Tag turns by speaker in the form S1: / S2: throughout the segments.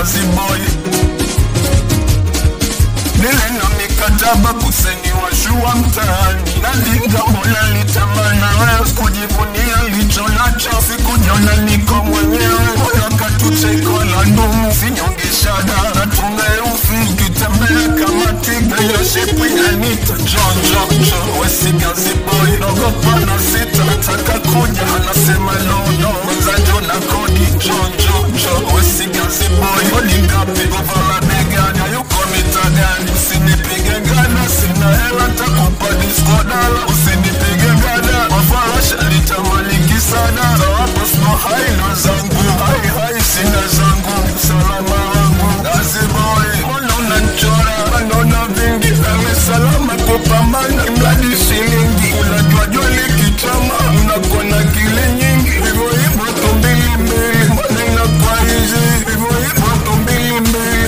S1: Gazi boy. Nilina mikataba kuseni washua mtaani. Nalinga mola litamana wewe kujivunia licho nacho. Sikujona niko mwenyewe mola katucheko la ndumu. Sinyongeshada natunga ufi kitembea kama tiga ya shepu yanita. John wesi Gazi boy. Nogopa na sita nataka kuja anasema no mzajo na kodi. John wesi Gazi boy. Kodi ngapi kuvala begani ayuko mitagani. Usinipige gana sina hela takupa disco dala. Usinipige gana mafarasha litamaliki sana. Zawapa sno haina zangu hai sina zangu. Salama wangu Gazi boy. Mbona unanchora manona vingi Dame salama kupambana mradi shilingi. Unajua jwali kichama unakona kile nyingi. Hivyo hivyo tumbili mbona inakuwa hizi. Hivyo hivyo tumbili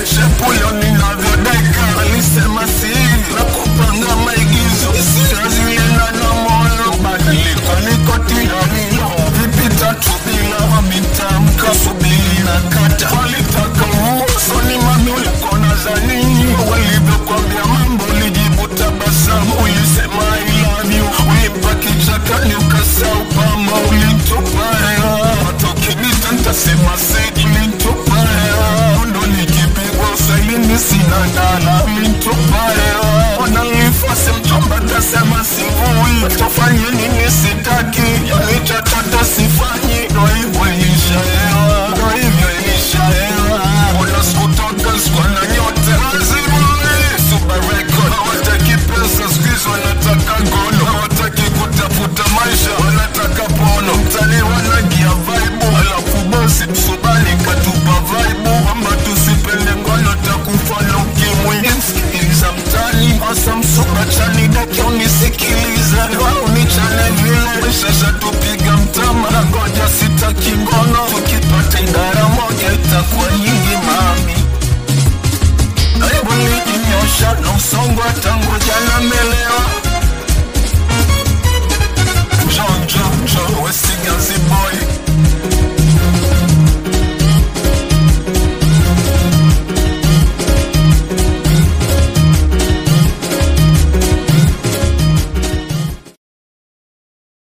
S1: Shepulo ninavyodeka alisema siri na kupanga maigizo. Isia zile na moyo badiliko niko tilalilo. Vipi tatu bila mitamka subili na kata. Walitaka uoso ni mami ulikona za nini. Walivyo kwambia mambo lijibu tabasamu. Ulisema I love you. Ulimpa kichakani ukasau pama. Ulintupa hea watokinita ntasema siji. Ulintupa hea ndo nikipigwa usailini sina ndala. Ulintupa hea wanalifase mchomba tasema sivui. Tofanye nini sitaki yani chochote sifanyi. Ndo hivyo ilisha hewa ndo hivyo ilisha hewa. Una skutoka skwana nyote hazimui. Super record hawataki pesa skuizi wanataka ngono. Hawataki kutafuta maisha wanataka pono. Mtani wanagia vaibu alafu bosi msubali katupa vaibu. Amba tusipende ngono takufa na ukimwi. Msikiliza mtani asa msuba chani daki unisikiliza. Wao ni chane vile mishasha tupiga mtama. Na ngoja sitaki ngono tukipata idara moja itakuwa nyingi mami. Aibu nikinyosha na usongo tangu jana melewa.